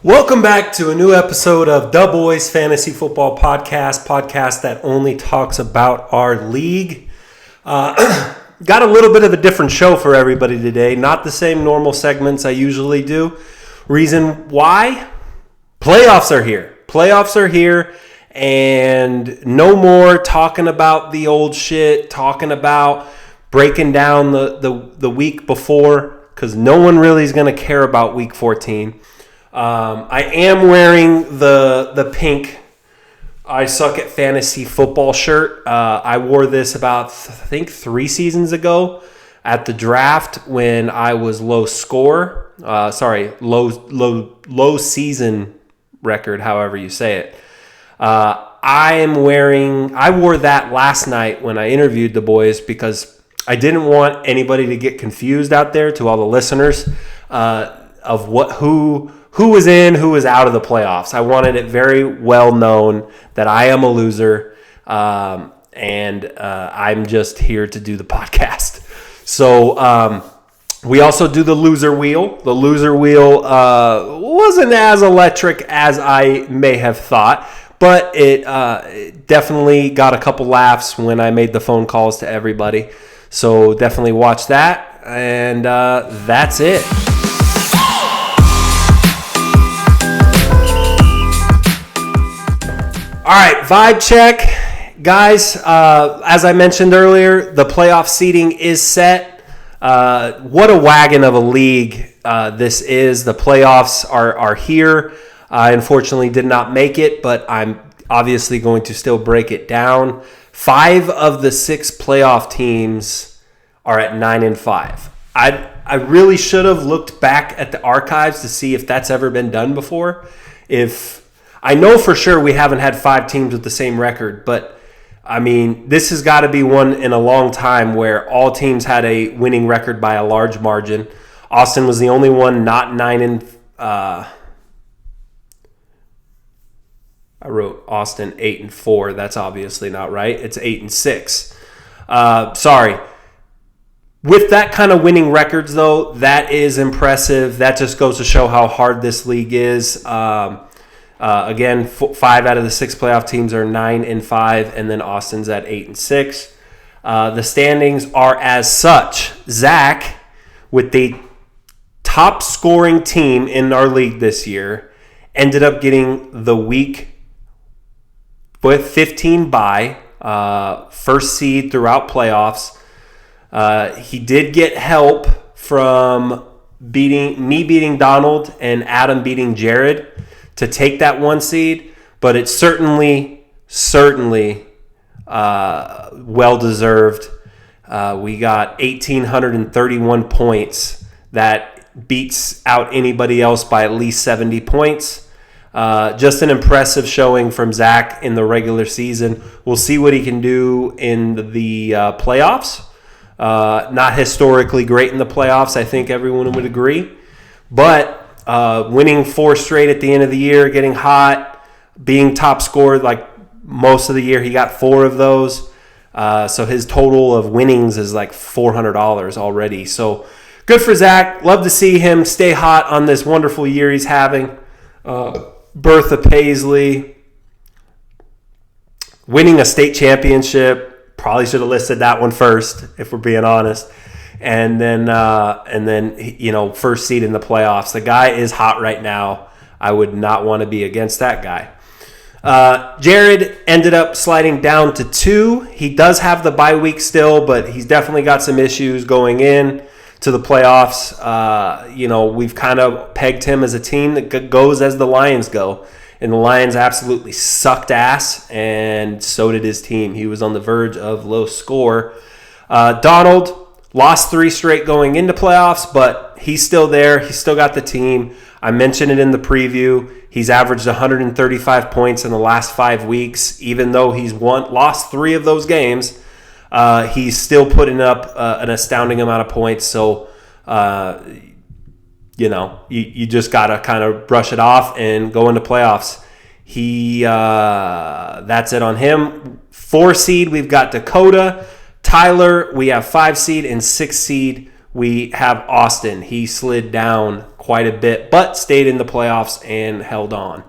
Welcome back to a new episode of The Boys Fantasy Football podcast that only talks about our league. Got a little bit of a different show for everybody today. Not the same normal segments I usually do. Reason why? Playoffs are here. And no more talking about the old shit, talking about breaking down the week before, because no one really is going to care about week 14. I am wearing the pink I Suck at Fantasy Football shirt. I wore this about, I think, 3 seasons ago at the draft when I was low season record, however you say it. I wore that last night when I interviewed the boys because I didn't want anybody to get confused out there, to all the listeners, of who was in, who was out of the playoffs. I wanted it very well known that I am a loser, and I'm just here to do the podcast. So we also do the loser wheel. The loser wheel wasn't as electric as I may have thought, but it definitely got a couple laughs when I made the phone calls to everybody. So definitely watch that, and that's it. All right, vibe check. Guys, as I mentioned earlier, the playoff seeding is set. What a wagon of a league this is. The playoffs are here. I unfortunately did not make it, but I'm obviously going to still break it down. 5 of the 6 playoff teams are at 9-5. I really should have looked back at the archives to see if that's ever been done before. I know for sure we haven't had 5 teams with the same record, but I mean, this has got to be one in a long time where all teams had a winning record by a large margin. Austin was the only one not 9-. I wrote Austin 8-4. That's obviously not right. It's 8-6. Sorry. With that kind of winning records, though, that is impressive. That just goes to show how hard this league is. Again, 5 out of the 6 playoff teams are 9-5, and then Austin's at 8-6. The standings are as such. Zach, with the top scoring team in our league this year, ended up getting the week 15 bye, first seed throughout playoffs. He did get help from beating Donald and Adam beating Jared to take that 1 seed, but it's certainly well-deserved. We got 1,831 points. That beats out anybody else by at least 70 points. Just an impressive showing from Zach in the regular season. We'll see what he can do in the playoffs. Not historically great in the playoffs, I think everyone would agree. But winning 4 straight at the end of the year, getting hot, being top scorer like most of the year, he got 4 of those. So his total of winnings is like $400 already. So good for Zach. Love to see him stay hot on this wonderful year he's having. Bertha Paisley winning a state championship. Probably should have listed that one first, if we're being honest. And then first seed in the playoffs. The guy is hot right now. I would not want to be against that guy. Jared ended up sliding down to 2. He does have the bye week still, but he's definitely got some issues going in to the playoffs. We've kind of pegged him as a team that goes as the Lions go. And the Lions absolutely sucked ass, and so did his team. He was on the verge of low score. Donald lost 3 straight going into playoffs, but he's still there. He's still got the team. I mentioned it in the preview. He's averaged 135 points in the last 5 weeks. Even though he's lost 3 of those games, he's still putting up an astounding amount of points. So, you just got to kind of brush it off and go into playoffs. That's it on him. 4 seed, we've got Dakota. Tyler, we have 5 seed, and 6 seed, we have Austin. He slid down quite a bit, but stayed in the playoffs and held on.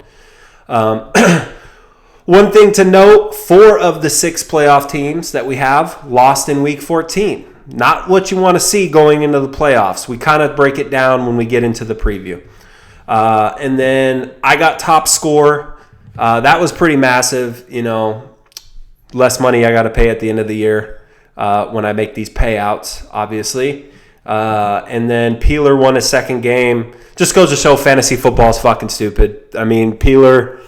One thing to note, 4 of the 6 playoff teams that we have lost in week 14. Not what you want to see going into the playoffs. We kind of break it down when we get into the preview. And then I got top score. That was pretty massive, less money I got to pay at the end of the year when I make these payouts, obviously. And then Peeler won his second game. Just goes to show fantasy football is fucking stupid. I mean, Peeler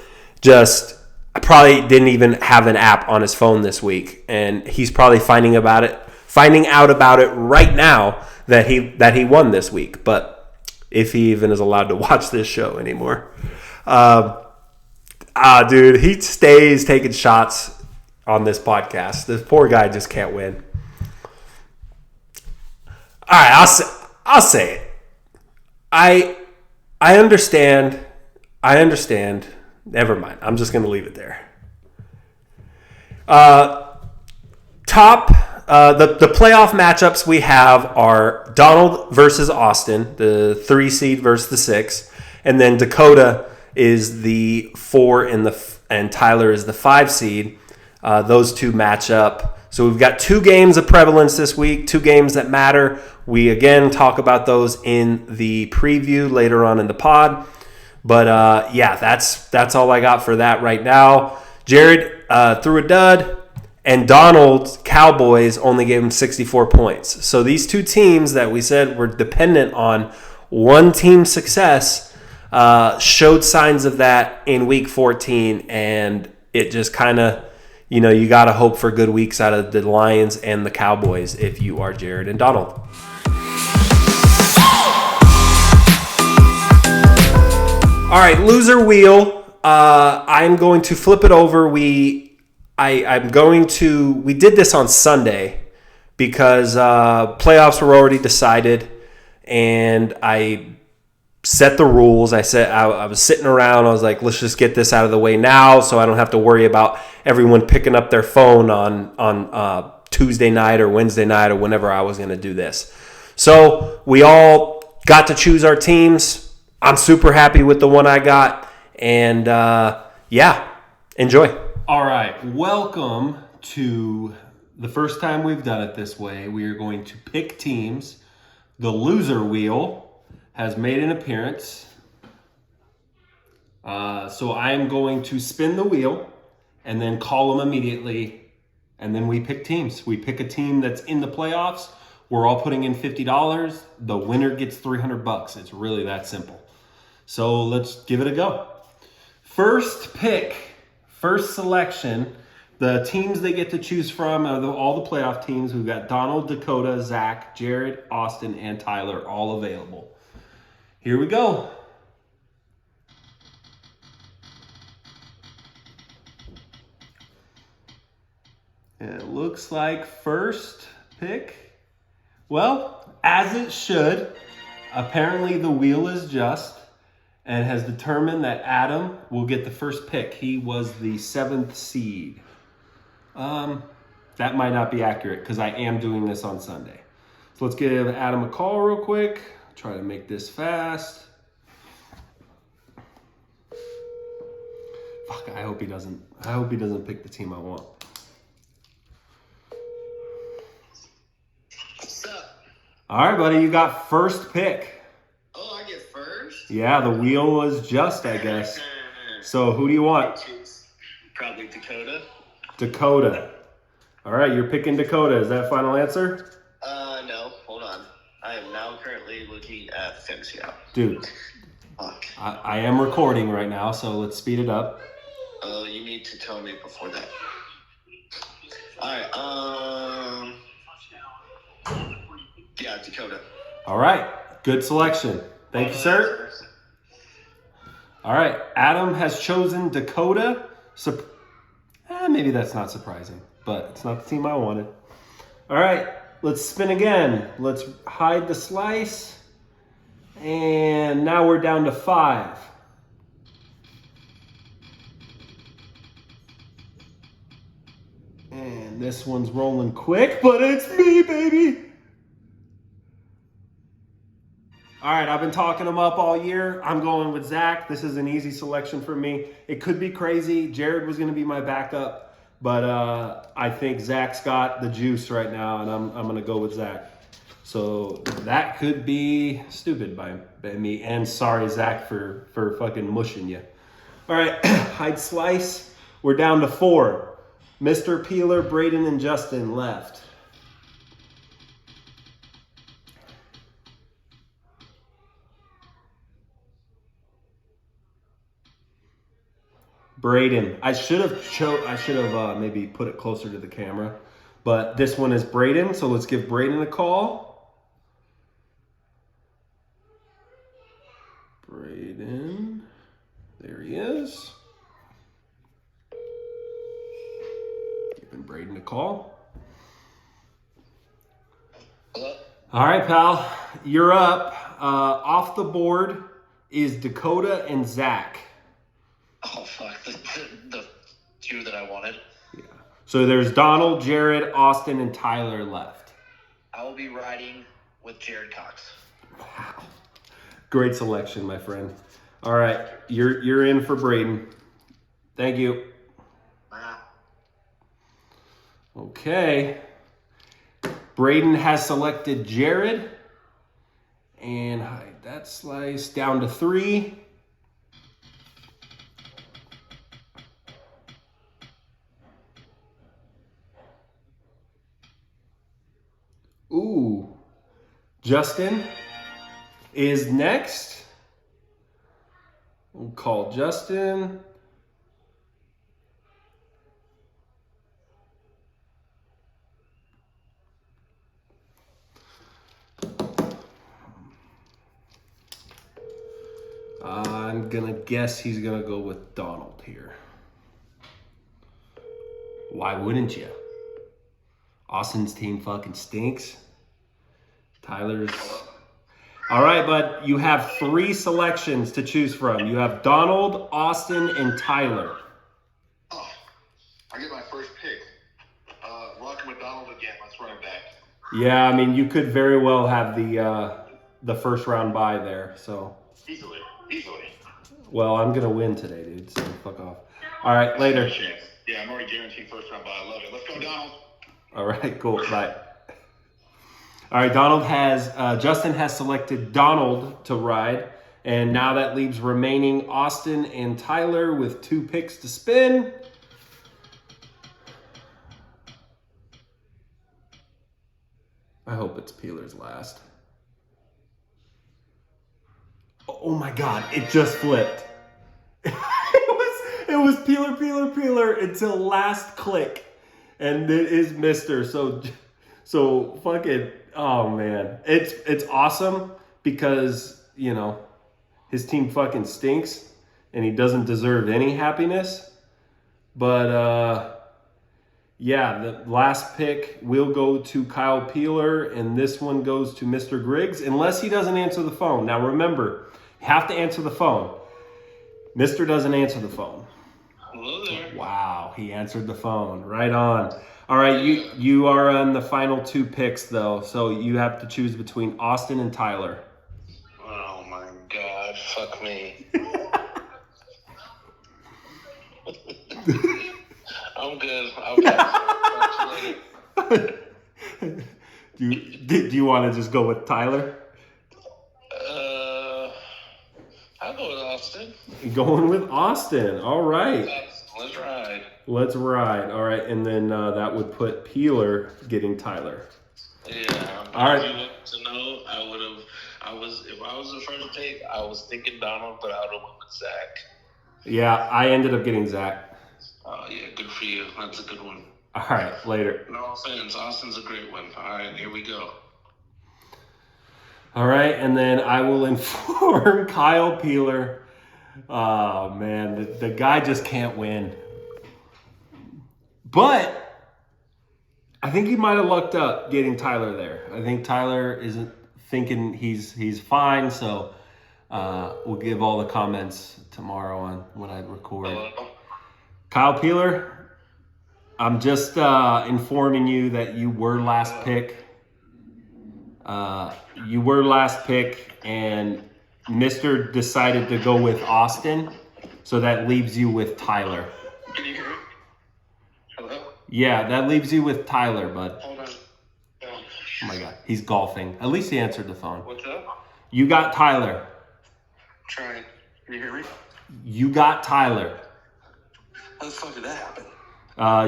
probably didn't even have an app on his phone this week, and he's probably finding out about it right now that he won this week. But if he even is allowed to watch this show anymore, dude, he stays taking shots on this podcast. This poor guy just can't win. All right, I'll say it. I understand. Never mind. I'm just going to leave it there. The playoff matchups we have are Donald versus Austin, the 3 seed versus the 6, and then Dakota is the 4 and Tyler is the 5 seed. Those 2 match up. So we've got 2 games of prevalence this week, 2 games that matter. We again talk about those in the preview later on in the pod. But that's all I got for that right now. Jared threw a dud, and Donald's Cowboys only gave him 64 points. So these 2 teams that we said were dependent on one team's success showed signs of that in week 14, and it just kind of, you got to hope for good weeks out of the Lions and the Cowboys if you are Jared and Donald. All right, loser wheel. I'm going to flip it over. We did this on Sunday because playoffs were already decided, and I set the rules. I was sitting around. I was like, let's just get this out of the way now, so I don't have to worry about everyone picking up their phone on Tuesday night or Wednesday night or whenever I was going to do this. So we all got to choose our teams. I'm super happy with the one I got, and enjoy. All right, welcome to the first time we've done it this way. We are going to pick teams. The loser wheel has made an appearance. So I am going to spin the wheel and then call them immediately, and then we pick teams. We pick a team that's in the playoffs. We're all putting in $50. The winner gets $300. It's really that simple. So let's give it a go. First pick, first selection, the teams they get to choose from are all the playoff teams. We've got Donald, Dakota, Zach, Jared, Austin, and Tyler all available. Here we go. And it looks like first pick, well, as it should, apparently the wheel is just, and has determined that Adam will get the first pick. He was the 7th seed. That might not be accurate because I am doing this on Sunday. So let's give Adam a call real quick. Try to make this fast. Fuck, I hope he doesn't pick the team I want. What's up? All right, buddy, you got first pick. Oh, I get first? Yeah, the wheel was just, I guess. So who do you want? Probably Dakota. Dakota. All right, you're picking Dakota. Is that final answer? No. Hold on. I am now currently looking at Fantasy App. Dude, Fuck. I am recording right now, so let's speed it up. Oh, you need to tell me before that. All right. Yeah, Dakota. All right, good selection. Thank you, sir. All right, Adam has chosen Dakota. Maybe that's not surprising, but it's not the team I wanted. All right, let's spin again. Let's hide the slice. And now we're down to 5. And this one's rolling quick, but it's me, baby. All right, I've been talking him up all year. I'm going with Zach. This is an easy selection for me. It could be crazy. Jared was going to be my backup, but I think Zach's got the juice right now, and I'm going to go with Zach. So that could be stupid by me. And sorry, Zach, for fucking mushing you. All right, hide slice. We're down to 4. Mr. Peeler, Braden, and Justin left. Braden. I should have maybe put it closer to the camera, but this one is Braden. So let's give Braden a call. Braden, there he is. Giving Braden a call. Hello? All right, pal, you're up. Off the board is Dakota and Zach. Oh, fuck. The 2 that I wanted. Yeah. So there's Donald, Jared, Austin, and Tyler left. I will be riding with Jared Cox. Wow. Great selection, my friend. All right, you're in for Braden. Thank you. Wow. Okay. Braden has selected Jared. And hide that slice down to 3. Ooh. Justin is next. We'll call Justin. I'm gonna guess he's gonna go with Donald here. Why wouldn't you? Austin's team fucking stinks. Tyler's. All right, bud. You have 3 selections to choose from. You have Donald, Austin, and Tyler. Oh, I get my first pick. Rocking with Donald again. Let's run it back. Yeah, I mean, you could very well have the first round bye there. So. Easily. Well, I'm gonna win today, dude. So fuck off. All right, later. Yeah, I'm already guaranteed first round bye. I love it. Let's go, Donald. All right, cool. Bye. All right, Justin has selected Donald to ride, and now that leaves remaining Austin and Tyler with 2 picks to spin. I hope it's Peeler's last. Oh my God, it just flipped. it was Peeler until last click. And it is Mr. So fucking, oh man. It's awesome because, you know, his team fucking stinks and he doesn't deserve any happiness. But yeah, the last pick will go to Kyle Peeler and this one goes to Mr. Griggs unless he doesn't answer the phone. Now remember, you have to answer the phone. Mr. doesn't answer the phone. Hello there. Wow, he answered the phone. Right on. All right, you are on the final 2 picks, though, so you have to choose between Austin and Tyler. Oh, my God. Fuck me. I'm good. I'll catch you later. Do you want to just go with Tyler? I'll go with Austin. Going with Austin. All right. Let's ride. Let's ride. All right, and then that would put Peeler getting Tyler. Yeah. All right. If you want to know, if I was the first pick, I was thinking Donald, but I would have went with Zach. Yeah, I ended up getting Zach. Oh, yeah, good for you. That's a good one. All right, later. No offense, Austin's a great one. All right, here we go. All right, and then I will inform Kyle Peeler. Oh, man, the guy just can't win. But I think he might have lucked up getting Tyler there. I think Tyler isn't thinking he's fine, so we'll give all the comments tomorrow on when I record. Hello? Kyle Peeler, I'm just informing you that you were last pick. You were last pick, and Mister decided to go with Austin, so that leaves you with Tyler. Can you hear me? Hello? Yeah, that leaves you with Tyler, bud. Hold on. Oh my God, he's golfing. At least he answered the phone. What's up? You got Tyler. Trying. Can you hear me? You got Tyler. How the fuck did that happen?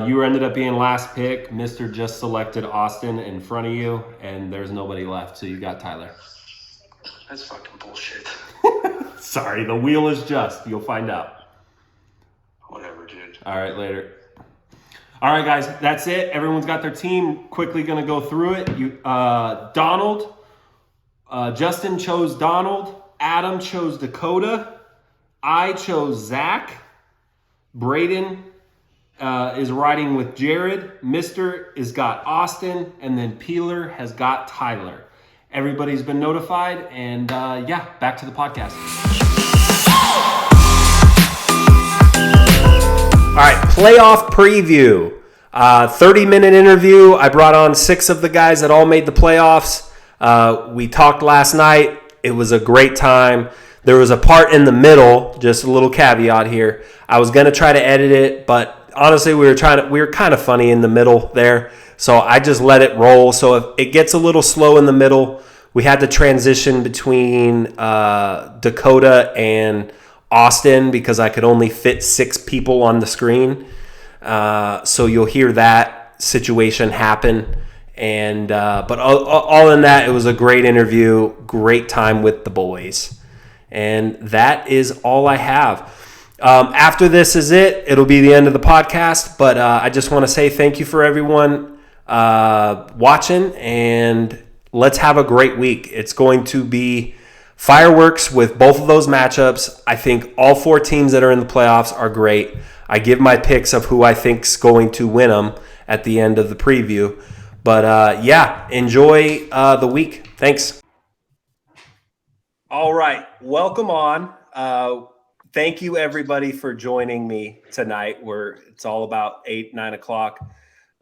You ended up being last pick. Mister just selected Austin in front of you, and there's nobody left, so you got Tyler. That's fucking bullshit. Sorry, the wheel is just. You'll find out. Whatever, dude. All right, later. All right, guys, that's it. Everyone's got their team. Quickly going to go through it. Donald. Justin chose Donald. Adam chose Dakota. I chose Zach. Braden is riding with Jared. Mister has got Austin. And then Peeler has got Tyler. Everybody's been notified. And back to the podcast. All right, playoff preview. 30-minute interview. I brought on 6 of the guys that all made the playoffs. We talked last night. It was a great time. There was a part in the middle, just a little caveat here. I was going to try to edit it, but honestly, we were kind of funny in the middle there. So I just let it roll. So if it gets a little slow in the middle, we had to transition between Dakota and Austin because I could only fit 6 people on the screen. So you'll hear that situation happen. And but all in that, it was a great interview, great time with the boys. And that is all I have. After this is it. It'll be the end of the podcast. But I just want to say thank you for everyone watching. And let's have a great week. It's going to be fireworks with both of those matchups. I think all 4 teams that are in the playoffs are great. I give my picks of who I think's going to win them at the end of the preview. But enjoy the week. Thanks. All right, welcome on. Thank you everybody for joining me tonight. It's all about 8, 9 o'clock,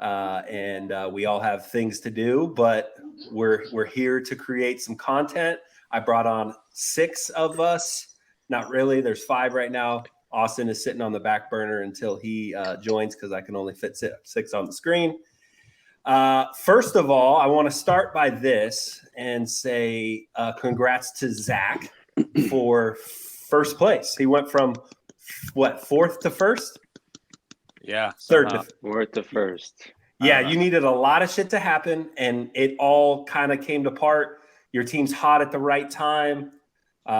and we all have things to do, but we're here to create some content. I brought on 6 of us. Not really. There's 5 right now. Austin is sitting on the back burner until he joins because I can only fit 6 on the screen. First of all, I want to start by this and say congrats to Zach for first place. He went from, 4th to 1st? Yeah. 3rd to 4th to 1st. Yeah, you needed a lot of shit to happen, and it all kind of came to part. Your team's hot at the right time. You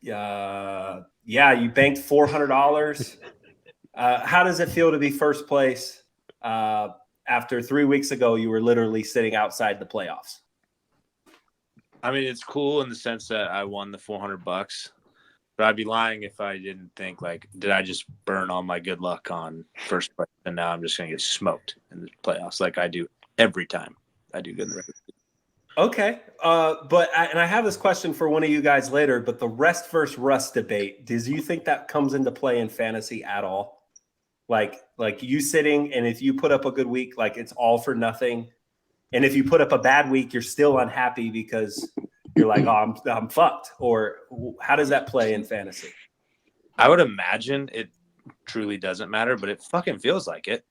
banked $400. How does it feel to be first place? After 3 weeks ago, you were literally sitting outside the playoffs. I mean, it's cool in the sense that I won the $400, but I'd be lying if I didn't think did I just burn all my good luck on first place, and now I'm just going to get smoked in the playoffs like I do every time I do good in the regular season. Okay, I have this question for one of you guys later, but the rest versus rust debate, do you think that comes into play in fantasy at all? Like you sitting, and if you put up a good week, it's all for nothing. And if you put up a bad week, you're still unhappy because you're like, oh, I'm fucked. Or how does that play in fantasy? I would imagine it truly doesn't matter, but it fucking feels like it.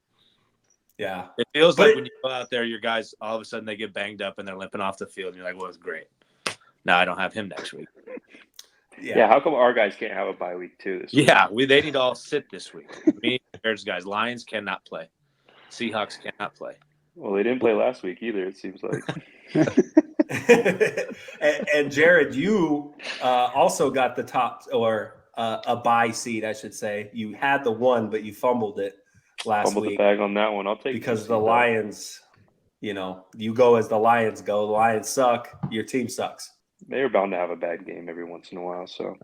Yeah. It feels like when you go out there, your guys, all of a sudden they get banged up and they're limping off the field. And you're like, well, it's great. Now I don't have him next week. Yeah, how come our guys can't have a bye week too? This week? Yeah, they need to all sit this week. Me, Bears guys, Lions cannot play. Seahawks cannot play. Well, they didn't play last week either, it seems like. and Jared, you also got the top, or a bye seed, I should say. You had the 1, but you fumbled it last Fumbled week. the bag on that one. I'll take because the Lions, you go as the Lions go. The Lions suck. Your team sucks. They're bound to have a bad game every once in a while, so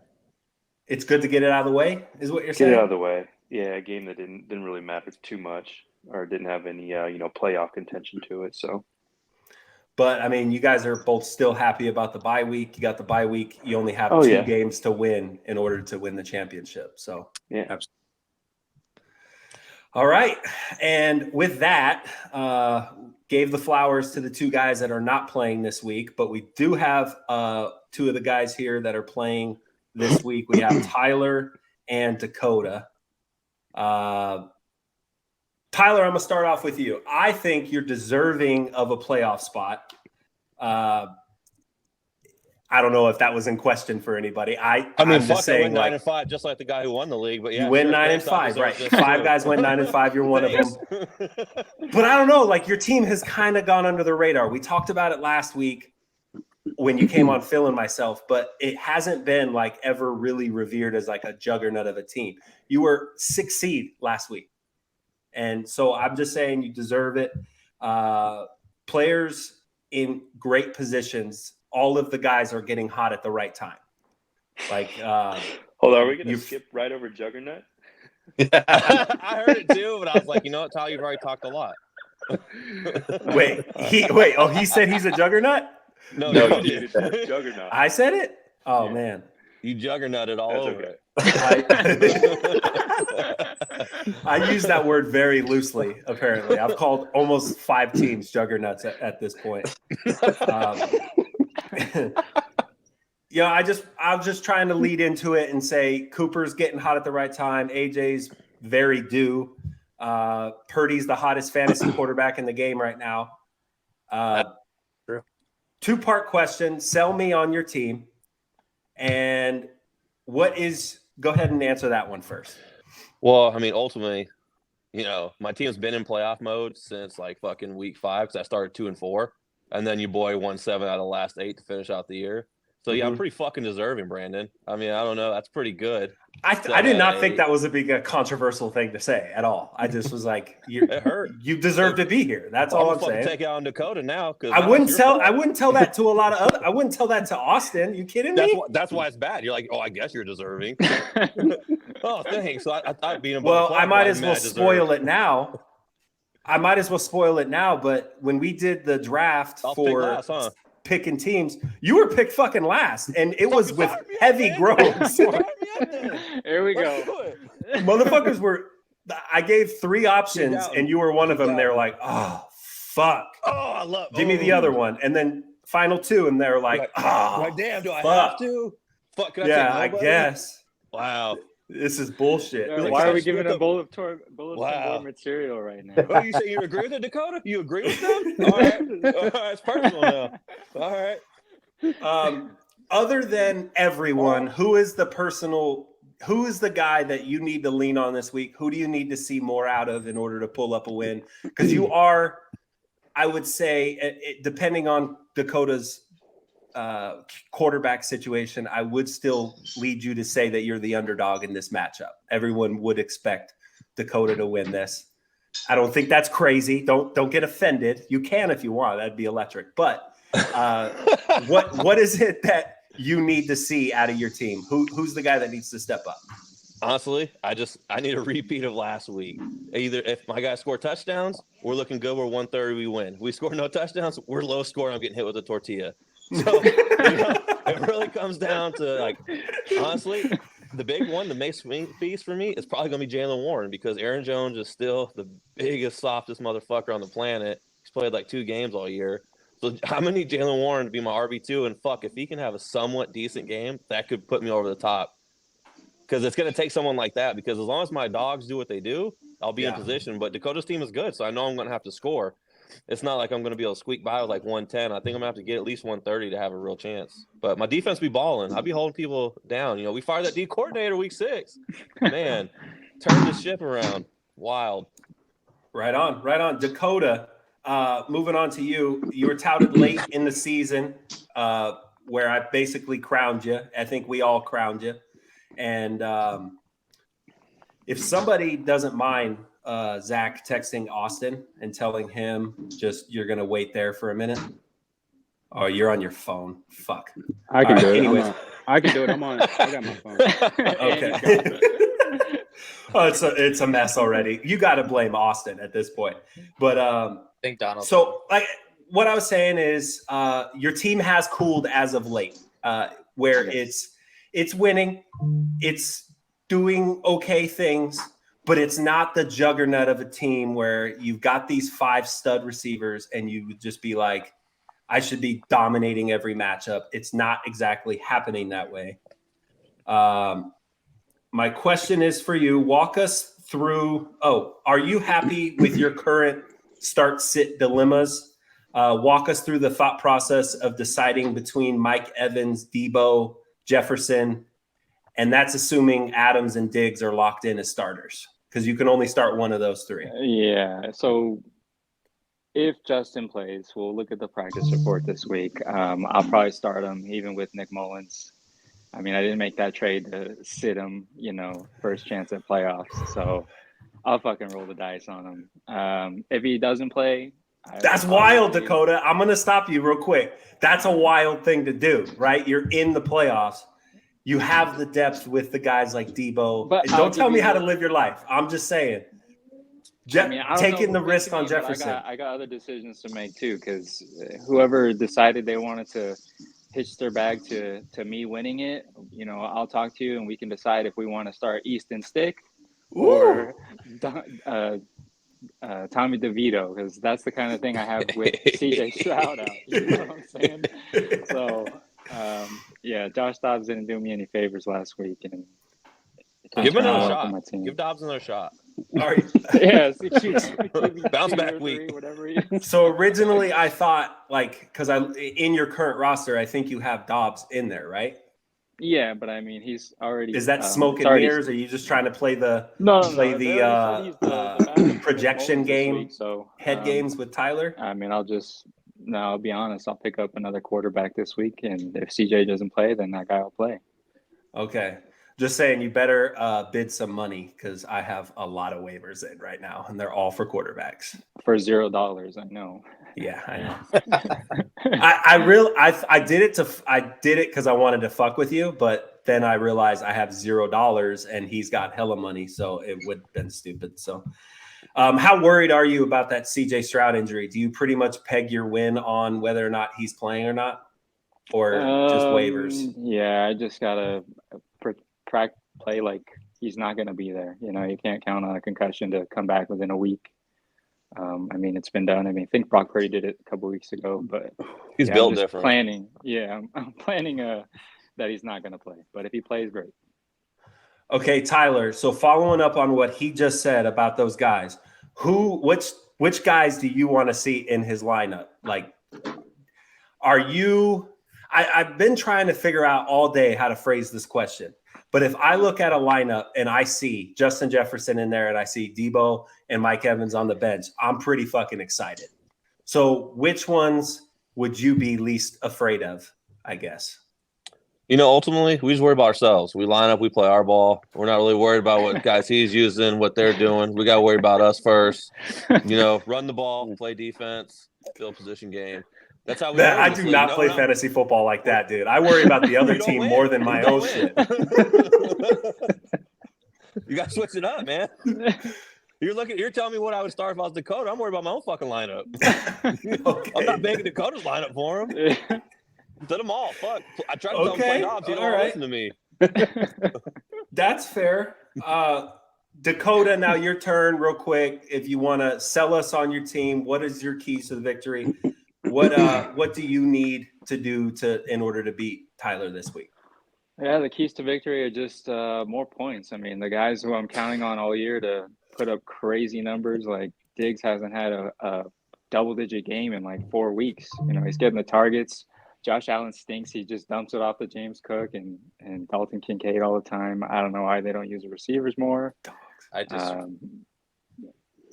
it's good to get it out of the way, is what you're saying? Get it out of the way. Yeah, a game that didn't really matter too much, or didn't have any playoff contention to it. So, but I mean, you guys are both still happy about the bye week. You got the bye week. You only have 2 games to win in order to win the championship. So yeah, absolutely. All right, and with that, gave the flowers to the two guys that are not playing this week, but we do have two of the guys here that are playing this week. We have Tyler and Dakota. Tyler, I'm going to start off with you. I think you're deserving of a playoff spot. I don't know if that was in question for anybody. I'm just saying, went 9-5, just like the guy who won the league. But yeah, you win 9-5, right? 5 guys went 9-5. You're one of them. But I don't know. Like, your team has kind of gone under the radar. We talked about it last week when you came on Phil and myself, but it hasn't been like ever really revered as like a juggernaut of a team. You were 6th seed last week, and so I'm just saying you deserve it. Players in great positions. All of the guys are getting hot at the right time. Like, hold on, are we going to skip right over Juggernaut? I heard it too, but I was like, you know what, Tyler, you've already talked a lot. He said he's a juggernaut? No, you did. Juggernaut. I said it? Oh, man. You juggernauted all over it. I use that word very loosely, apparently. I've called almost 5 teams juggernauts at this point. I'm just trying to lead into it and say Cooper's getting hot at the right time. AJ's very due. Purdy's the hottest fantasy quarterback in the game right now. True. 2-part question. Sell me on your team. And go ahead and answer that one first. Well, I mean, ultimately, my team's been in playoff mode since like fucking week 5 because I started 2-4. And then your boy won 7 out of the last 8 to finish out the year. So, yeah, I'm pretty fucking deserving, Brandon. I mean, I don't know. That's pretty good. I did not think that was a controversial thing to say at all. I just was like, it hurt. You deserve to be here. That's all I'm saying. Take out on Dakota now. I wouldn't tell that to a lot of other. I wouldn't tell that to Austin. You kidding me? That's why it's bad. You're like, oh, I guess you're deserving. Oh, thanks. So I beat him. Well, I might as well spoil it now. But when we did the draft for picking teams, you were picked fucking last, and it was with heavy groans. Here we go. Motherfuckers were. I gave 3 options, and you were one of them. They're like, "Oh fuck! Give me the other one." And then final 2, and they're like, "Oh, damn! Do I have to? Fuck! Can I guess." Wow. This is bullshit. Why are we giving a bulletin board material right now? Oh, you say you agree with it, Dakota? You agree with them? All right. It's personal now. All right. Other than everyone, who is the guy that you need to lean on this week? Who do you need to see more out of in order to pull up a win? Because you are, I would say, depending on Dakota's quarterback situation, I would still lead you to say that you're the underdog in this matchup. Everyone would expect Dakota to win this. I don't think that's crazy. Don't get offended. You can if you want. That'd be electric. But what is it that you need to see out of your team? Who's the guy that needs to step up? Honestly, I need a repeat of last week. Either if my guys score touchdowns, we're looking good. We're 130, we win. We score no touchdowns, we're low score, and I'm getting hit with a tortilla. So it really comes down to, like, honestly, the big one, the main swing piece for me is probably going to be Jaylen Warren, because Aaron Jones is still the biggest, softest motherfucker on the planet. He's played like 2 games all year. So I'm going to need Jaylen Warren to be my RB2. And fuck, if he can have a somewhat decent game, that could put me over the top. Because it's going to take someone like that. Because as long as my dogs do what they do, I'll be in position. But Dakota's team is good, so I know I'm going to have to score. It's not like I'm going to be able to squeak by with like 110. I think I'm going to have to get at least 130 to have a real chance. But my defense be balling. I'll be holding people down. We fired that D coordinator week 6. Man, turn the ship around. Wild. Right on. Dakota, moving on to you. You were touted late in the season where I basically crowned you. I think we all crowned you. And if somebody doesn't mind Zach texting Austin and telling him just you're going to wait there for a minute. Oh, you're on your phone. Fuck. I can do it. Anyways. I can do it. I got my phone. Okay. Oh, it's a mess already. You got to blame Austin at this point. But I think Donald. So like what I was saying is your team has cooled as of late, where it's winning, it's doing okay things, but it's not the juggernaut of a team where you've got these 5 stud receivers and you would just be like, I should be dominating every matchup. It's not exactly happening that way. My question is for you. Walk us through. Are you happy with your current start-sit dilemmas? Walk us through the thought process of deciding between Mike Evans, Debo, Jefferson, and that's assuming Adams and Diggs are locked in as starters because you can only start one of those 3. Yeah. So if Justin plays, we'll look at the practice report this week. I'll probably start him even with Nick Mullins. I mean, I didn't make that trade to sit him, first chance at playoffs. So I'll fucking roll the dice on him. If he doesn't play, that's wild, Dakota. I'm going to stop you real quick. That's a wild thing to do, right? You're in the playoffs. You have the depth with the guys like Debo. But don't tell me how to live your life. I'm just saying. Taking the risk on Jefferson. I got other decisions to make too, because whoever decided they wanted to hitch their bag to me winning it, I'll talk to you and we can decide if we want to start Easton Stick or Tommy DeVito, because that's the kind of thing I have with CJ Stroud out. You know what I'm saying? So, Josh Dobbs didn't do me any favors last week, and give him another shot. Give Dobbs another shot. All right. Bounce back week. Whatever. So originally, I thought because in your current roster, I think you have Dobbs in there, right? Yeah, but I mean, he's already. Is that smoke and mirrors? Or are you just trying to play the projection game, head games with Tyler? I mean, I'll be honest. I'll pick up another quarterback this week, and if CJ doesn't play, then that guy will play. Okay. Just saying, you better bid some money because I have a lot of waivers in right now, and they're all for quarterbacks. For $0, I know. Yeah, I know. I did it because I wanted to fuck with you, but then I realized I have $0 and he's got hella money, so it would have been stupid. So, how worried are you about that CJ Stroud injury? Do you pretty much peg your win on whether or not he's playing or not, or just waivers? Yeah, I just gotta play like he's not going to be there. You can't count on a concussion to come back within a week. I mean, it's been done. I mean, I think Brock Purdy did it a couple weeks ago, but he's built different. I'm planning that he's not going to play, but if he plays, great. Okay, Tyler. So following up on what he just said about those guys, which guys do you want to see in his lineup? Like, I've been trying to figure out all day how to phrase this question. But if I look at a lineup and I see Justin Jefferson in there and I see Debo and Mike Evans on the bench, I'm pretty fucking excited. So which ones would you be least afraid of, I guess? Ultimately, we just worry about ourselves. We line up, we play our ball. We're not really worried about what guys he's using, what they're doing. We got to worry about us first. Run the ball, play defense, field position game. That's how we I do not play fantasy football like that, dude. I worry about the other team more than my own shit. You got to switch it up, man. You're telling me what I would start if I was Dakota. I'm worried about my own fucking lineup. Okay. I'm not making Dakota's lineup for him. Did them all. Fuck. I tried to tell him play Dobbs. He don't want to listen to me. That's fair. Dakota, now your turn real quick. If you want to sell us on your team, what is your keys to the victory? What do you need to do in order to beat Tyler this week? Yeah, the keys to victory are just more points. I mean, the guys who I'm counting on all year to put up crazy numbers, like Diggs hasn't had a double-digit game in like 4 weeks. He's getting the targets. Josh Allen stinks. He just dumps it off to James Cook and Dalton Kincaid all the time. I don't know why they don't use the receivers more.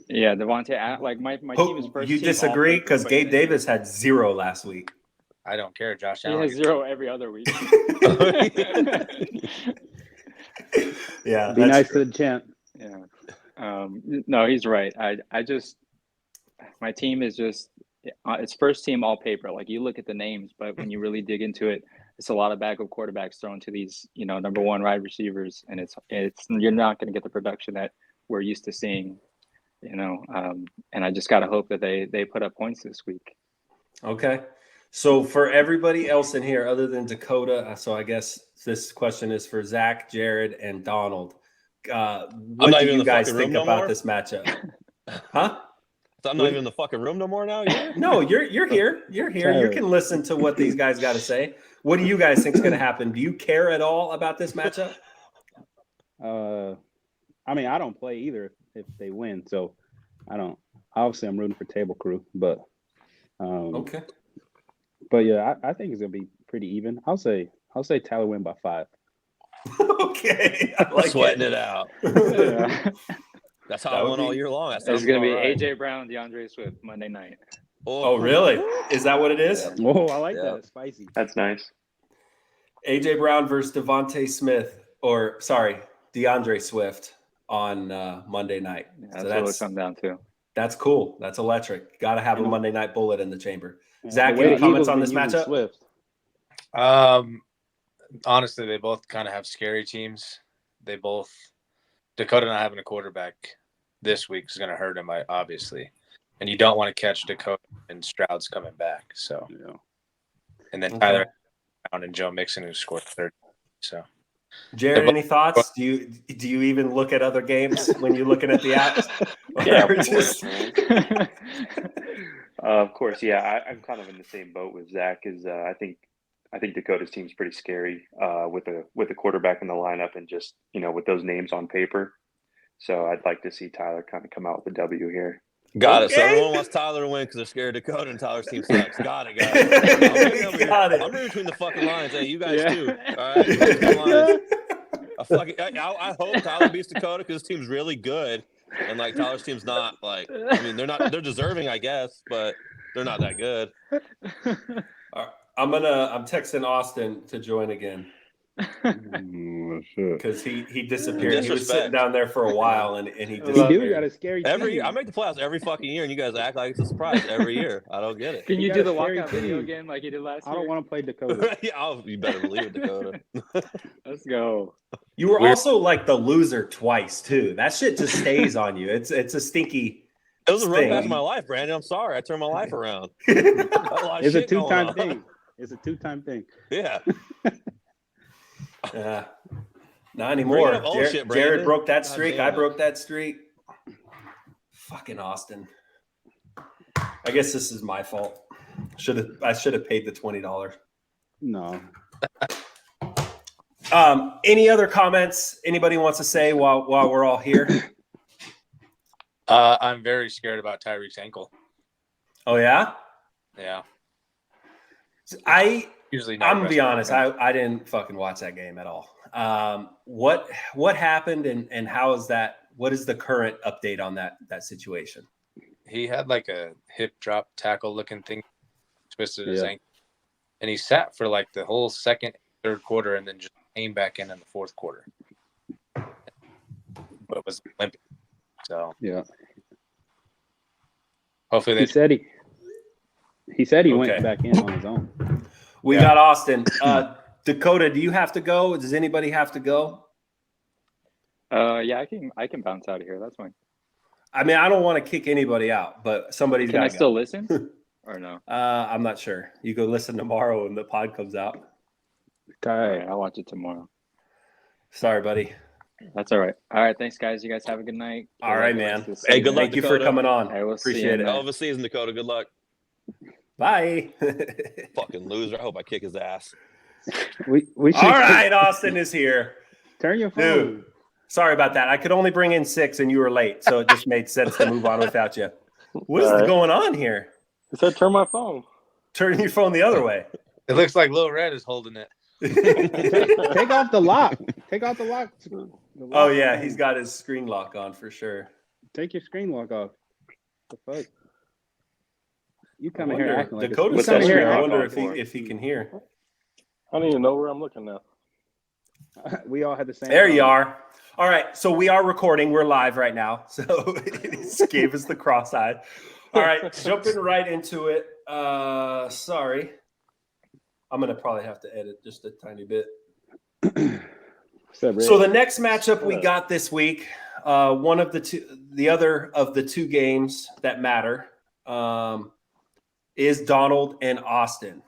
Yeah, Devontae, like my team is first. You disagree because Gabe Davis had 0 last week. I don't care, Josh Allen. He has 0 every other week. Yeah, be nice to the champ. Yeah, no, he's right. My team is just it's first team all paper. Like you look at the names, but when you really dig into it, it's a lot of backup quarterbacks thrown to these number one wide receivers, and it's you're not going to get the production that we're used to seeing. And I just got to hope that they put up points this week. Okay. So for everybody else in here other than Dakota, so I guess this question is for Zach, Jared, and Donald. what not do even in you the guys fucking think room no about more? this matchup? Huh? So I'm not even in the fucking room no more now. You're No, you're here. You're here. You Tyler. can listen to what these guys got to say. What do you guys think is going to happen? Do you care at all about this matchup? I mean, I don't play either if they win, so I don't. Obviously, I'm rooting for Table Crew, but Okay. but yeah, I think it's gonna be pretty even. I'll say Tyler win by 5. Okay. I like sweating it out. Yeah. That's how That I would won all be- year long. That It's sounds gonna be about right. AJ Brown, DeAndre Swift Monday night. Oh, really? Is that what it is? Oh, I like Yeah. that. It's spicy. That's nice. AJ Brown versus Devontae Smith, or sorry, DeAndre Swift on Monday night. Yeah, So that's what it'll come down to. that's cool. That's electric. Got to have a You know- Monday night bullet in the chamber. Yeah, Zach, the way any the comments Eagles on been this using matchup? Swift. Honestly, they both kind of have scary teams. They both Dakota not having a quarterback this week is going to hurt him, obviously, and you don't want to catch Dakota and Stroud's coming back. So, Yeah. and then Okay. Tyler Brown and Joe Mixon who scored 30. So, Jared, any thoughts? Do you even look at other games when you're looking at the apps? Yeah, Or of course, just- man. Of course, yeah. I'm kind of in the same boat with Zach. I think Dakota's team's pretty scary with the quarterback in the lineup and just with those names on paper. So I'd like to see Tyler kind of come out with a W here. Got it. So Okay. everyone wants Tyler to win because they're scared of Dakota and Tyler's team sucks. Got it, guys. Got it. I'm reading between the fucking lines. Hey, you guys Yeah. too. All right. Between the lines. I hope Tyler beats Dakota because his team's really good, and like Tyler's team's not like. I mean, they're deserving, I guess, but they're not that good. I'm texting Austin to join again because he disappeared. He was sitting Disrespect. down there for a while and he He disappeared. do got a scary Every team. year, I make the playoffs every fucking year, and you guys act like it's a surprise every year. I don't get it. Can you got do a the scary walkout video team. again like you did last I year? don't want to play Dakota. Yeah, you better believe it, Dakota. Let's go. You were Weird. also like the loser twice too. That shit just stays on you. It's a stinky. It was a rough Sting. patch of my life, Brandon. I'm sorry. I turned my life around. I had a lot of It's a shit going two-time on. thing. It's a 2-time thing. Yeah. Not Bring anymore. up old Jared, shit, Brandon. Jared broke that God streak. damn I it. broke that streak. Fucking Austin. I guess this is my fault. I should have paid the $20. No. Any other comments anybody wants to say while we're all here? I'm very scared about Tyreek's ankle. Oh yeah, Yeah, I'm usually. gonna be honest. I didn't fucking watch that game at all. What happened and how is that? What is the current update on that situation? He had like a hip drop tackle looking thing, twisted his Yeah. ankle, and he sat for like the whole second, third quarter, and then just came back in the fourth quarter. But it was limping. So Yeah. hopefully He they. said he Okay. went back in on his own. We got Austin. Dakota, do you have to go? Does anybody have to go? Yeah, I can bounce out of here. That's fine. I mean, I don't want to kick anybody out, but somebody's Can got I to still go. listen or no? I'm not sure. You go listen tomorrow when the pod comes out. All right, I'll watch it tomorrow. Sorry, buddy. That's all right. All right, thanks guys. You guys have a good night. All right, man. Hey, good luck, Thank you for Dakota. coming on. I will see you Appreciate in it. the- Hell of a season, Dakota. Good luck. Bye. Fucking loser. I hope I kick his ass. We should All right, Austin is here. turn your phone. Dude, sorry about that. I could only bring in 6 and you were late, so it just made sense to move on without you. What is All right. going on here? It said turn my phone. Turn your phone the other way. It looks like Lil Red is holding it. Take off the lock. Take off the lock. Oh yeah, he's got his screen lock on for sure. Take your screen lock off. The fuck? You I come in here wonder- acting like Dakota's What's still that here. screen I lock wonder on if he can hear. I don't even know where I'm looking at. we all had the same. There you are. All right, so we are recording. We're live right now. So he just gave us the cross-eyed. All right, jumping right into it. Sorry. I'm going to probably have to edit just a tiny bit. What's up, Red? So the next matchup we got this week, one of the other of the two games that matter, is Donald and Austin.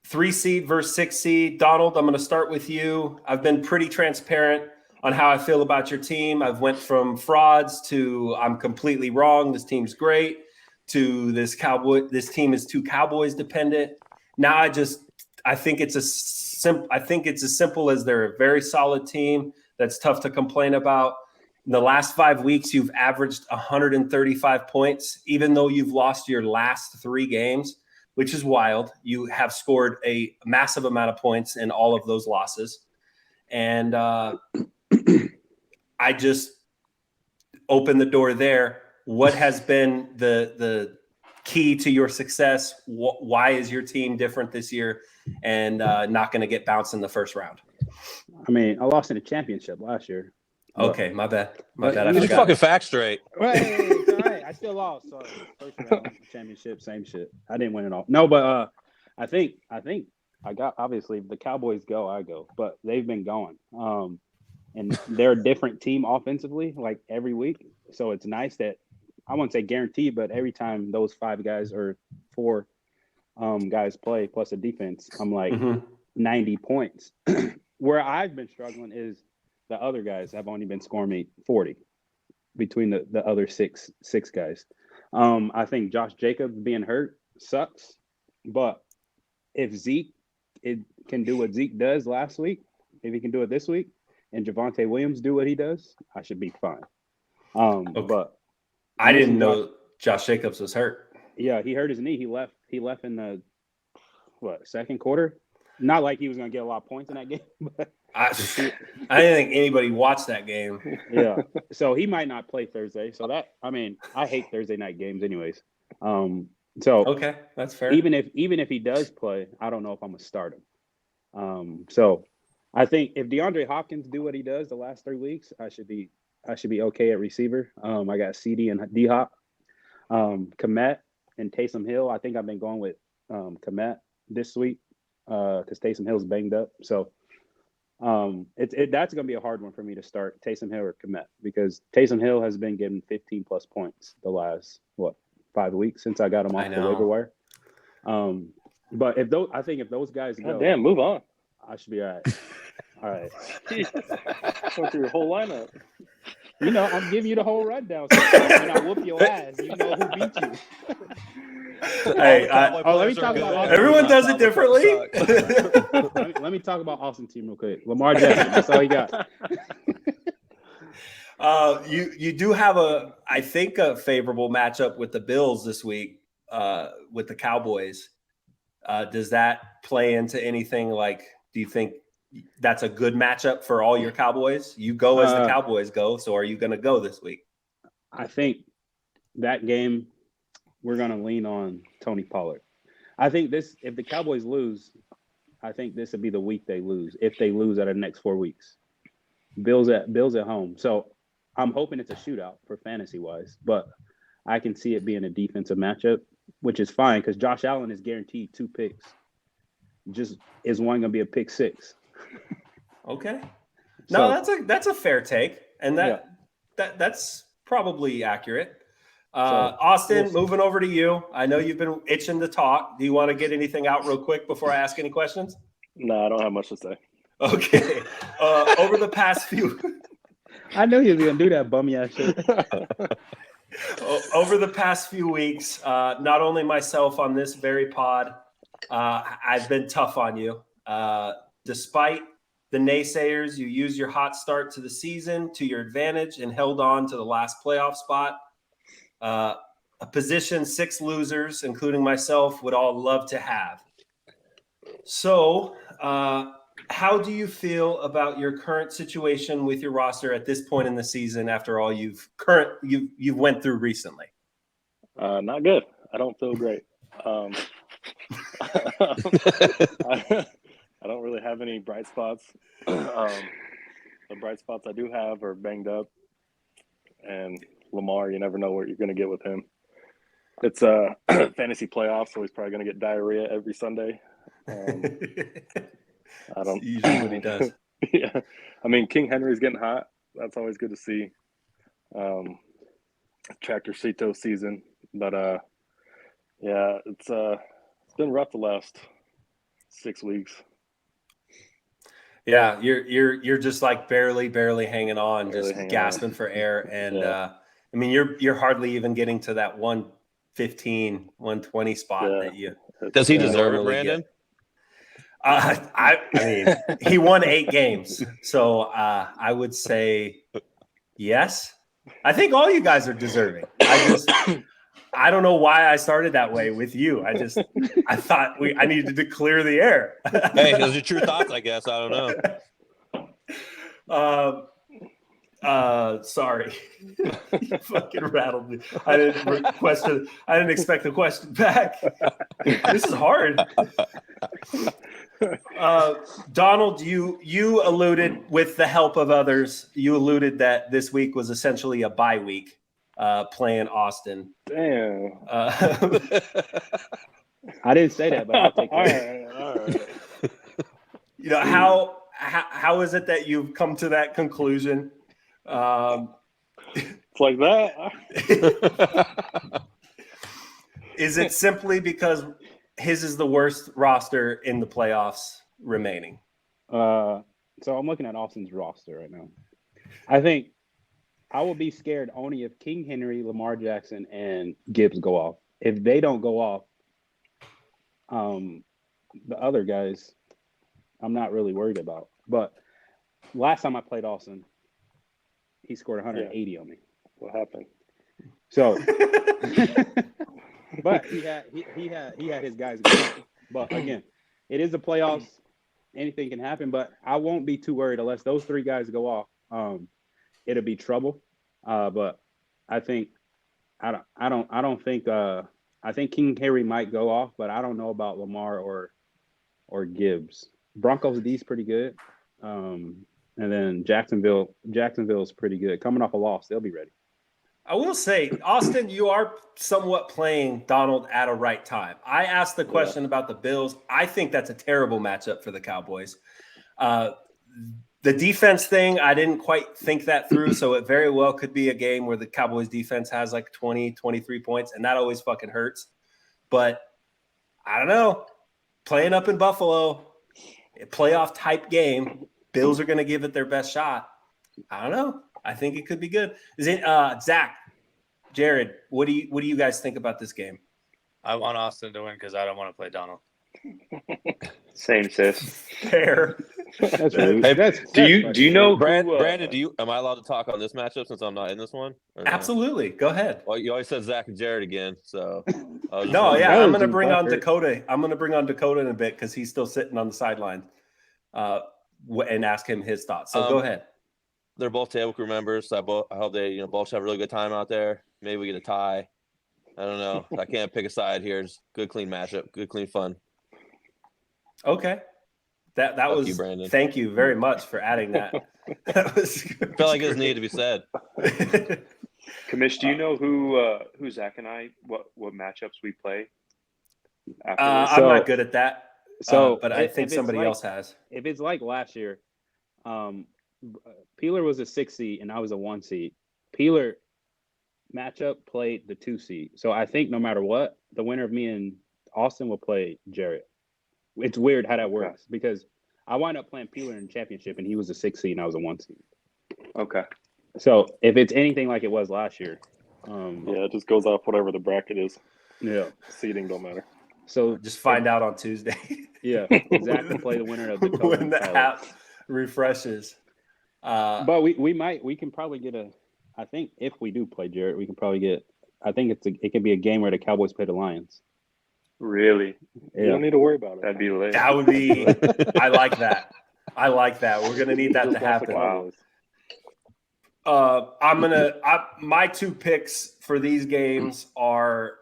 3 seed versus 6 seed. Donald, I'm going to start with you. I've been pretty transparent on how I feel about your team. I've went from frauds to I'm completely wrong, this team's great, to this team is too Cowboys dependent. Now I think it's as simple as they're a very solid team that's tough to complain about. In the last 5 weeks, you've averaged 135 points, even though you've lost your last 3 games, which is wild. You have scored a massive amount of points in all of those losses. And I just opened the door there. What has been the key to your success? Why is your team different this year and not going to get bounced in the first round? I mean, I lost in the championship last year. Okay, my bad. I Get your forgot. fucking facts straight. Right, it's all right. I still lost. Sorry. First round, championship, same shit. I didn't win it all. No, but I think I got, obviously, if the Cowboys go, I go. But they've been going. And they're a different team offensively, like every week. So it's nice that, I won't say guaranteed, but every time those 5 guys or 4 guys play plus a defense, I'm like 90 points. Where I've been struggling is the other guys have only been scoring me 40 between the other six guys. I think Josh Jacobs being hurt sucks, but if Zeke can do what Zeke does last week, if he can do it this week, and Javonte Williams do what he does, I should be fine. But I didn't know Josh Jacobs was hurt. Yeah, he hurt his knee. He left in the second quarter. Not like he was going to get a lot of points in that game, but I didn't think anybody watched that game. Yeah, so he might not play Thursday. So I hate Thursday night games, anyways. So okay, that's fair. Even if he does play, I don't know if I'm gonna start him. So I think if DeAndre Hopkins do what he does the last 3 weeks, I should be okay at receiver. I got CD and D Hop, Kmet and Taysom Hill. I think I've been going with Kmet this week because Taysom Hill's banged up. So that's going to be a hard one for me to start Taysom Hill or Kmet because Taysom Hill has been getting 15 plus points the last 5 weeks since I got him off the waiver wire. But if those guys go, damn, move on. I should be all right. All right. Go through your whole lineup. I'm giving you the whole rundown. So when I whoop your ass, you know who beat you. Hey, let me talk about everyone does it differently. let me talk about Austin team real quick. Lamar Jackson, that's all he got. You do have I think a favorable matchup with the Bills this week with the Cowboys. Does that play into anything? Do you think that's a good matchup for all your Cowboys? You go as the Cowboys go, so are you going to go this week? I think that game we're going to lean on Tony Pollard. I think if the Cowboys lose, I think this would be the week they lose. If they lose out of the next 4 weeks, Bills at home. So I'm hoping it's a shootout for fantasy wise, but I can see it being a defensive matchup, which is fine because Josh Allen is guaranteed 2 picks. Just is one going to be a pick 6? Okay. No, that's a fair take, and that's probably accurate. Austin, moving over to you. I know you've been itching to talk. Do you want to get anything out real quick before I ask any questions? No, I don't have much to say. Okay. Over the past few, I knew you were gonna do that bummy ass shit. Over the past few weeks, not only myself on this very pod, I've been tough on you. Despite the naysayers, you used your hot start to the season to your advantage and held on to the last playoff spot. A position 6 losers, including myself, would all love to have. So, how do you feel about your current situation with your roster at this point in the season after all you've went through recently? Not good. I don't feel great. I don't really have any bright spots. The bright spots I do have are banged up, and Lamar, you never know what you're going to get with him. It's a fantasy playoff, so he's probably going to get diarrhea every Sunday. I don't usually what he does. Yeah, I mean, King Henry's getting hot. That's always good to see. Tractorcito season, but yeah, it's been rough the last 6 weeks. Yeah, you're just like barely hanging on, Barely just hanging gasping on. for air. And Yeah. I mean, you're hardly even getting to that 115, 120 spot Yeah. that you Does he Yeah. deserve it, normally Brandon? get. I mean, he won 8 games, so I would say yes. I think all you guys are deserving. I don't know why I started that way with you. I thought I needed to clear the air. Hey, those are your true thoughts, I guess. I don't know. Sorry. You fucking rattled me. I didn't expect the question back. This is hard. Donald, you alluded, with the help of others, you alluded that this week was essentially a bye week, playing Austin. Damn. I didn't say that, but I'll take All it. right. All right. You know, how is it that you've come to that conclusion? It's like that. Is it simply because his is the worst roster in the playoffs remaining? So I'm looking at Austin's roster right now. I think I will be scared only if King Henry, Lamar Jackson, and Gibbs go off. If they don't go off, the other guys, I'm not really worried about. But last time I played Austin, he scored 180 on me. What happened? So, but he had his guys going. But again, it is the playoffs. Anything can happen. But I won't be too worried unless those 3 guys go off. It'll be trouble. But I think I don't think I think King Henry might go off, but I don't know about Lamar or Gibbs. Broncos D's pretty good. And then Jacksonville's pretty good. Coming off a loss, they'll be ready. I will say, Austin, you are somewhat playing Donald at a right time. I asked the question about the Bills. I think that's a terrible matchup for the Cowboys. The defense thing, I didn't quite think that through, so it very well could be a game where the Cowboys defense has like 20, 23 points, and that always fucking hurts. But I don't know. Playing up in Buffalo, a playoff type game, Bills are going to give it their best shot. I don't know. I think it could be good. Is it Zach, Jared? What do you guys think about this game? I want Austin to win because I don't want to play Donald. Same, sis. Fair. That's rude. Hey, Do you know Brandon, am I allowed to talk on this matchup since I'm not in this one? Or no? Absolutely. Go ahead. Well, you always said Zach and Jared again, so I was just No, wondering. yeah, I'm going to That bring was on butthurt. Dakota. I'm going to bring on Dakota in a bit because he's still sitting on the sideline, and ask him his thoughts. So go ahead. They're both table crew members. So I hope they both have a really good time out there. Maybe we get a tie. I don't know. I can't pick a side here. It's good, clean matchup. Good, clean fun. Okay. That Fuck was you, Brandon. Thank you very much for adding that. That was I felt like it was needed to be said. Commish, do you know who Zach and I what matchups we play? After this? I'm not good at that. So, but I if think it's somebody like- else has. If it's like last year, Peeler was a 6 seed and I was a 1 seed. Peeler matchup played the 2 seed. So I think no matter what, the winner of me and Austin will play Jared. It's weird how that works because I wind up playing Peeler in the championship and he was a 6 seed and I was a 1 seed. Okay. So if it's anything like it was last year, Yeah, it just goes off whatever the bracket is. yeah. Seeding don't matter. So Just find out on Tuesday. yeah, Zach will play the winner of the when the app refreshes. But we can probably get I think if we do play Jared, we can probably get. I think it could be a game where the Cowboys play the Lions. Really? You don't need to worry about it. That'd be lit. That would be. I like that. I like that. We're gonna need that to Just off the happen. Cowboys. My 2 picks for these games are.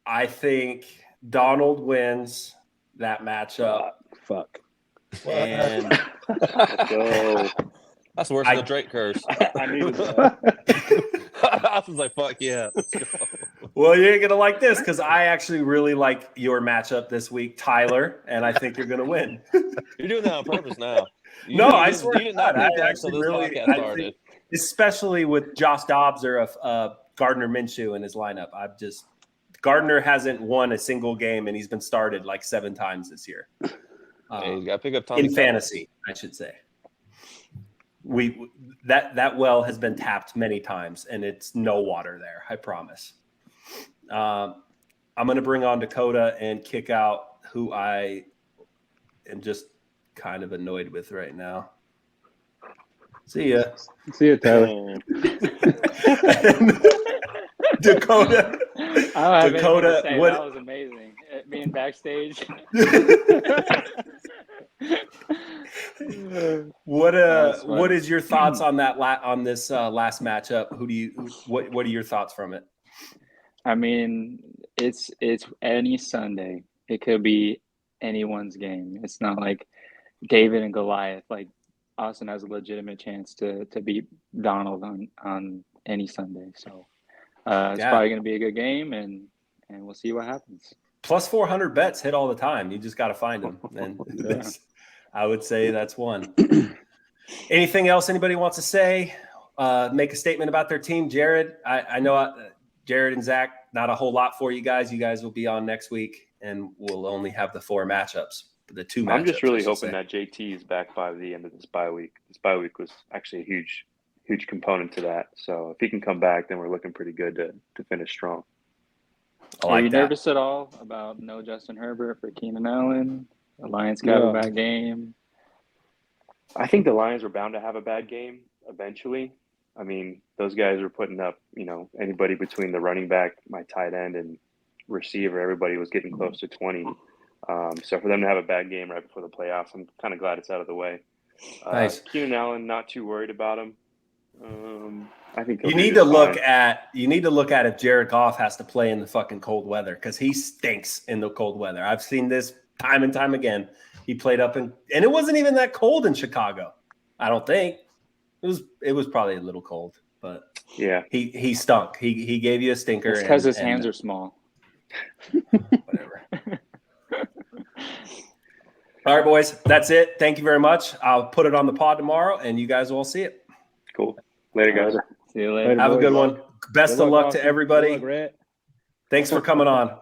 I think Donald wins that matchup, Fuck. and Let's go. That's worse than the Drake curse. I needed that. I was like, fuck yeah. Let's go. well, you ain't gonna like this because I actually really like your matchup this week, Tyler, and I think you're gonna win. You're doing that on purpose now. No, I swear You did to not God, do I that until actually this really- podcast I started. think- especially with Josh Dobbs or Gardner Minshew in his lineup. I'm just Gardner hasn't won a single game, and he's been started like 7 times this year. Hey, he's got to pick up Tommy In Thomas. fantasy, I should say. That well has been tapped many times, and it's no water there. I promise. I'm going to bring on Dakota and kick out who I am just kind of annoyed with right now. See ya. See you, Taylor. Dakota. I don't have Dakota, anything to say. what- That was amazing. Being backstage. What is your thoughts on that on this last matchup? What are your thoughts from it? I mean, it's any Sunday. It could be anyone's game. It's not like David and Goliath. Like Austin has a legitimate chance to beat Donald on any Sunday. So it's probably going to be a good game, and we'll see what happens. Plus 400 bets hit all the time. You just got to find them, and I would say that's one. Anything else anybody wants to say? Make a statement about their team, Jared. I know Jared and Zach. Not a whole lot for you guys. You guys will be on next week, and we'll only have the 4 matchups. The 2 matchups. I'm just really hoping that JT is back by the end of this bye week. This bye week was actually a huge component to that. So if he can come back, then we're looking pretty good to finish strong. Are you nervous at all about no Justin Herbert for Keenan Allen? The Lions got a bad game. I think the Lions were bound to have a bad game eventually. I mean, those guys were putting up, anybody between the running back, my tight end, and receiver, everybody was getting close to 20. So for them to have a bad game right before the playoffs, I'm kind of glad it's out of the way. Nice. Keenan Allen, not too worried about him. I think you need to look at if Jared Goff has to play in the fucking cold weather, because he stinks in the cold weather. I've seen this time and time again. He played up and it wasn't even that cold in Chicago. I don't think it was probably a little cold, but yeah, he stunk. He gave you a stinker. It's because his hands are small. Whatever. All right, boys, that's it. Thank you very much. I'll put it on the pod tomorrow, and you guys will see it. Cool. Later, guys. See you later. Have a good one. Best of luck to everybody. Good luck, Red. Thanks for coming on.